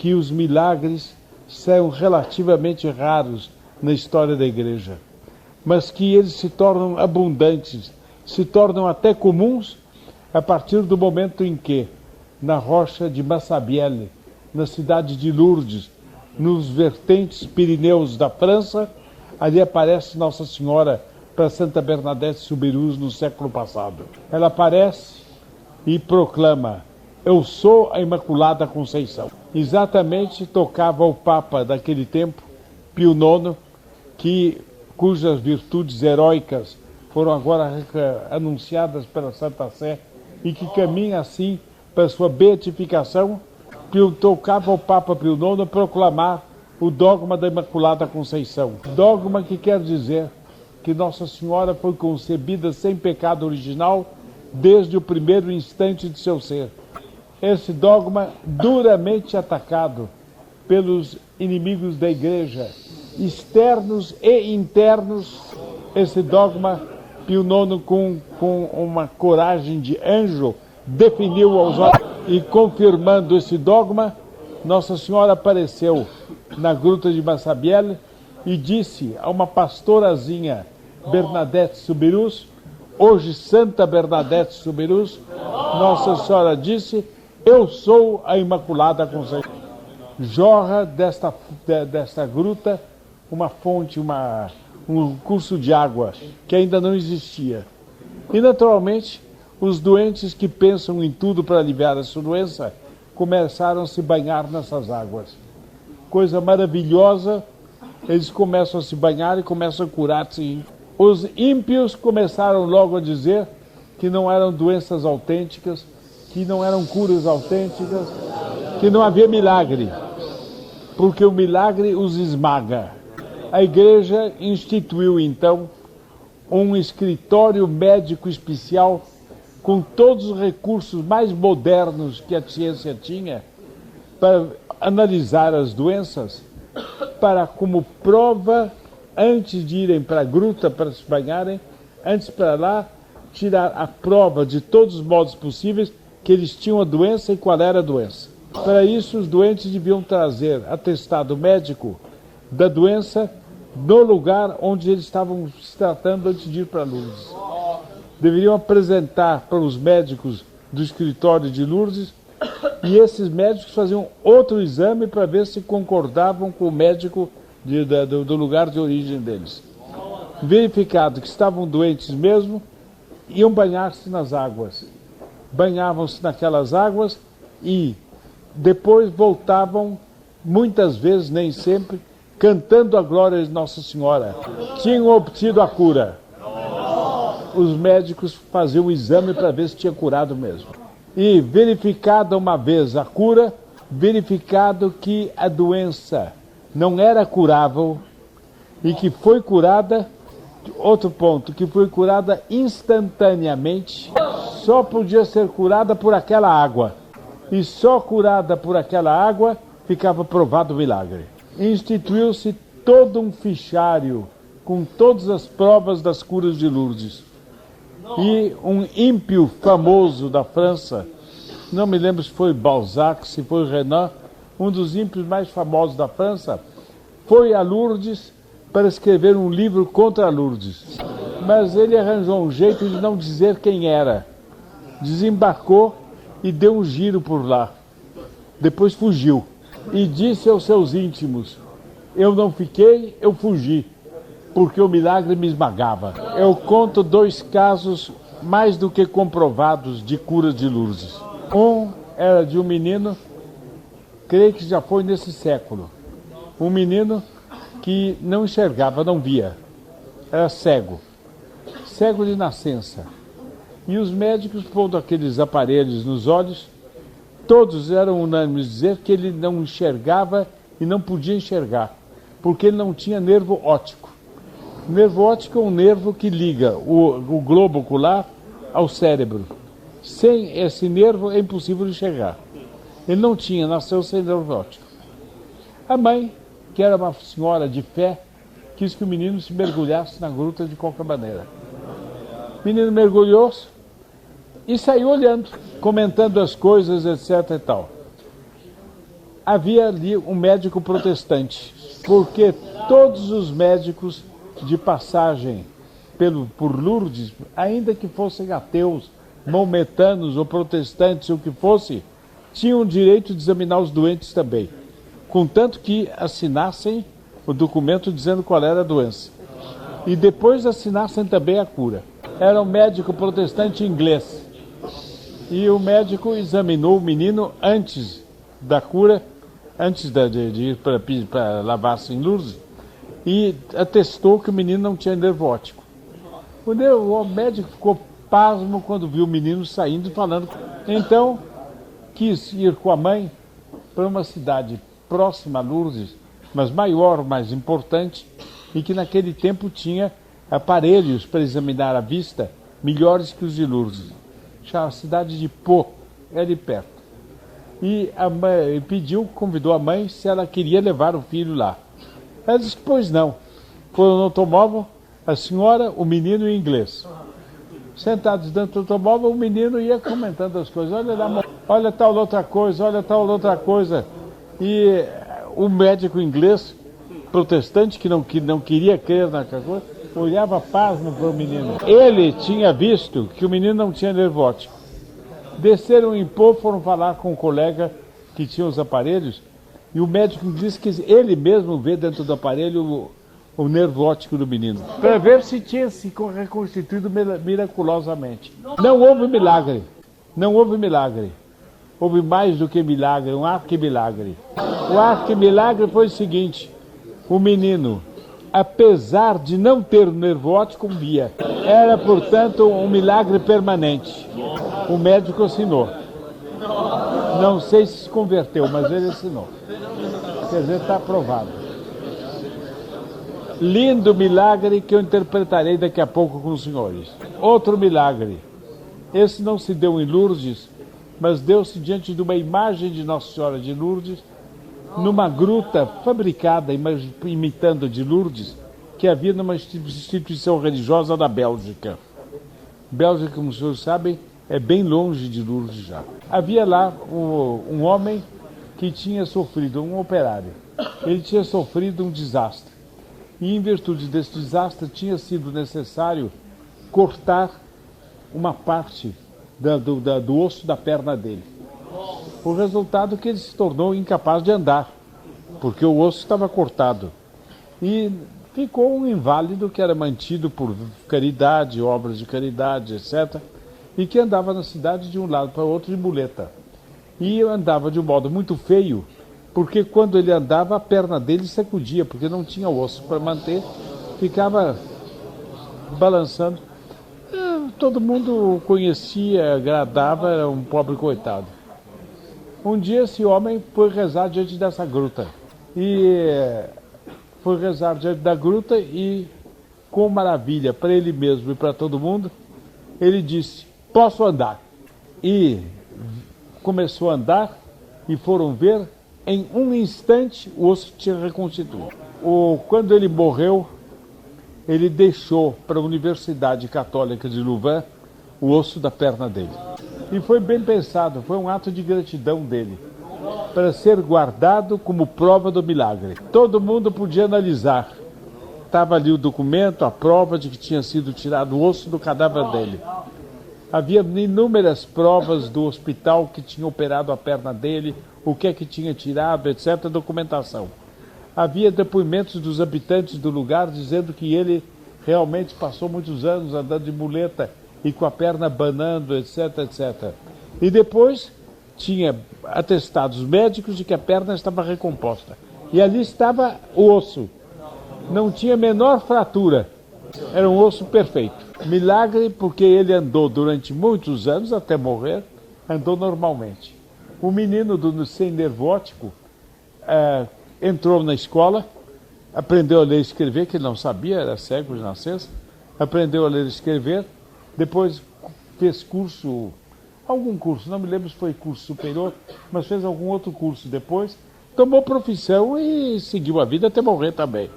que os milagres são relativamente raros na história da Igreja, mas que eles se tornam abundantes, se tornam até comuns a partir do momento em que, na rocha de Massabielle, na cidade de Lourdes, nos vertentes Pirineus da França, ali aparece Nossa Senhora para Santa Bernadette Soubirous no século passado. Ela aparece e proclama: eu sou a Imaculada Conceição. Exatamente tocava o Papa daquele tempo, Pio IX, cujas virtudes heróicas foram agora anunciadas pela Santa Sé e que caminha assim para sua beatificação. Tocava o Papa Pio IX proclamar o dogma da Imaculada Conceição. Dogma que quer dizer que Nossa Senhora foi concebida sem pecado original desde o primeiro instante de seu ser. Esse dogma duramente atacado pelos inimigos da Igreja, externos e internos. Esse dogma, Pio IX, com uma coragem de anjo, definiu aos olhos. E confirmando esse dogma, Nossa Senhora apareceu na gruta de Massabielle e disse a uma pastorazinha, Bernadette Soubirous, hoje Santa Bernadette Soubirous, Nossa Senhora disse: eu sou a Imaculada Conceição. Jorra desta gruta uma fonte, um curso de água que ainda não existia. E naturalmente, os doentes que pensam em tudo para aliviar a sua doença começaram a se banhar nessas águas. Coisa maravilhosa, eles começam a se banhar e começam a curar-se. Os ímpios começaram logo a dizer que não eram doenças autênticas, que não eram curas autênticas, que não havia milagre, porque o milagre os esmaga. A Igreja instituiu então um escritório médico especial com todos os recursos mais modernos que a ciência tinha para analisar as doenças, para, como prova, antes de irem para a gruta para se banharem, antes para lá, tirar a prova de todos os modos possíveis que eles tinham a doença e qual era a doença. Para isso, os doentes deviam trazer atestado médico da doença no lugar onde eles estavam se tratando antes de ir para Lourdes. Deveriam apresentar para os médicos do escritório de Lourdes e esses médicos faziam outro exame para ver se concordavam com o médico do lugar de origem deles. Verificado que estavam doentes mesmo, iam banhar-se nas águas. Banhavam-se naquelas águas e depois voltavam, muitas vezes, nem sempre, cantando a glória de Nossa Senhora. Tinham obtido a cura. Os médicos faziam o exame para ver se tinha curado mesmo. E verificada uma vez a cura, verificado que a doença não era curável e que foi curada, outro ponto, que foi curada instantaneamente, só podia ser curada por aquela água. E só curada por aquela água ficava provado o milagre. Instituiu-se todo um fichário com todas as provas das curas de Lourdes. E um ímpio famoso da França, não me lembro se foi Balzac, se foi Renan, um dos ímpios mais famosos da França, foi a Lourdes para escrever um livro contra Lourdes. Mas ele arranjou um jeito de não dizer quem era. Desembarcou e deu um giro por lá. Depois fugiu. E disse aos seus íntimos: eu não fiquei, eu fugi, porque o milagre me esmagava. Eu conto 2 casos mais do que comprovados de cura de Lourdes. Um era de um menino, creio que já foi nesse século, um menino que não enxergava, não via, era cego de nascença. E os médicos, pondo aqueles aparelhos nos olhos, todos eram unânimes dizer que ele não enxergava e não podia enxergar, porque ele não tinha nervo óptico. O nervo óptico é um nervo que liga o globo ocular ao cérebro. Sem esse nervo é impossível enxergar. Ele não tinha, nasceu sem nervo óptico. A mãe, que era uma senhora de fé, quis que o menino se mergulhasse na gruta de qualquer maneira. O menino mergulhou-se e saiu olhando, comentando as coisas, etc. e tal. havia ali um médico protestante, porque todos os médicos de passagem por Lourdes, ainda que fossem ateus, maometanos ou protestantes, o que fosse, tinham o direito de examinar os doentes também, contanto que assinassem o documento dizendo qual era a doença. E depois assinassem também a cura. Era um médico protestante inglês. E o médico examinou o menino antes da cura, antes de ir para lavar-se em Lourdes, e atestou que o menino não tinha nervo óptico. O médico ficou pasmo quando viu o menino saindo e falando. Então, quis ir com a mãe para uma cidade próxima a Lourdes, mas maior, mais importante, e que naquele tempo tinha aparelhos para examinar a vista melhores que os de Lourdes. Chama a cidade de Pau, é ali perto. E a mãe convidou a mãe se ela queria levar o filho lá. Ela disse que pois não. Foram no automóvel, a senhora, o menino e o inglês. Sentados dentro do automóvel, o menino ia comentando as coisas. Olha tal outra coisa, olha tal outra coisa. E o médico inglês, protestante, que não queria crer naquela coisa, olhava pasmo para o menino. Ele tinha visto que o menino não tinha nervo óptico. Desceram em Pau, foram falar com um colega que tinha os aparelhos, e o médico disse que ele mesmo vê dentro do aparelho o nervo óptico do menino, para ver se tinha se reconstituído miraculosamente. Não houve milagre, não houve milagre. Houve mais do que milagre, um arquimilagre. O arquimilagre foi o seguinte: o menino, apesar de não ter o nervo óptico, via. Era, portanto, um milagre permanente. O médico assinou. Não sei se se converteu, mas ele assinou. Quer dizer, está aprovado. Lindo milagre que eu interpretarei daqui a pouco com os senhores. Outro milagre. Esse não se deu em Lourdes, mas deu-se diante de uma imagem de Nossa Senhora de Lourdes, numa gruta fabricada, imitando de Lourdes, que havia numa instituição religiosa da Bélgica. Bélgica, como os senhores sabem, é bem longe de Lourdes já. Havia lá um homem que tinha sofrido, um operário. Ele tinha sofrido um desastre. E em virtude desse desastre tinha sido necessário cortar uma parte do osso da perna dele. O resultado é que ele se tornou incapaz de andar, porque o osso estava cortado. E ficou um inválido que era mantido por caridade, obras de caridade, etc., e que andava na cidade de um lado para o outro de muleta. E andava de um modo muito feio, porque quando ele andava a perna dele sacudia, porque não tinha osso para manter, ficava balançando. Todo mundo o conhecia, agradava, era um pobre coitado. Um dia esse homem foi rezar diante dessa gruta. E foi rezar diante da gruta e, com maravilha para ele mesmo e para todo mundo, ele disse: posso andar. E começou a andar e foram ver, em um instante o osso tinha reconstituído. Quando ele morreu, ele deixou para a Universidade Católica de Louvain o osso da perna dele. E foi bem pensado, foi um ato de gratidão dele, para ser guardado como prova do milagre. Todo mundo podia analisar. Estava ali o documento, a prova de que tinha sido tirado o osso do cadáver dele. Havia inúmeras provas do hospital que tinha operado a perna dele, o que é que tinha tirado, etc., documentação. Havia depoimentos dos habitantes do lugar dizendo que ele realmente passou muitos anos andando de muleta e com a perna abanando, etc., etc. E depois tinha atestados médicos de que a perna estava recomposta. E ali estava o osso. Não tinha a menor fratura. Era um osso perfeito. Milagre porque ele andou durante muitos anos, até morrer, andou normalmente. O menino sem nervo óptico entrou na escola, aprendeu a ler e escrever, que ele não sabia, era cego de nascença, aprendeu a ler e escrever, depois fez algum curso, não me lembro se foi curso superior, mas fez algum outro curso depois, tomou profissão e seguiu a vida até morrer também.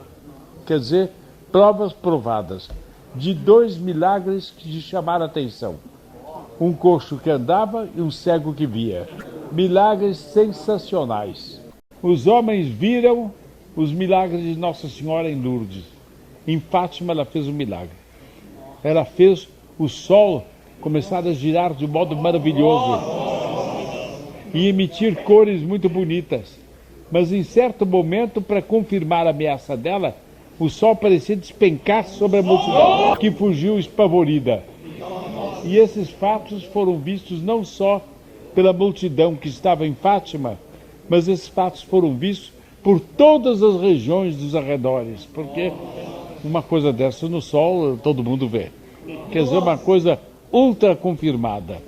Quer dizer, provas provadas de 2 milagres que chamaram a atenção. Um coxo que andava e um cego que via. Milagres sensacionais. Os homens viram os milagres de Nossa Senhora em Lourdes. Em Fátima ela fez um milagre. Ela fez o sol começar a girar de um modo maravilhoso e emitir cores muito bonitas. Mas em certo momento, para confirmar a ameaça dela, o sol parecia despencar sobre a multidão, que fugiu espavorida. E esses fatos foram vistos não só pela multidão que estava em Fátima, mas esses fatos foram vistos por todas as regiões dos arredores, porque uma coisa dessa no sol todo mundo vê. Quer dizer, uma coisa ultra confirmada.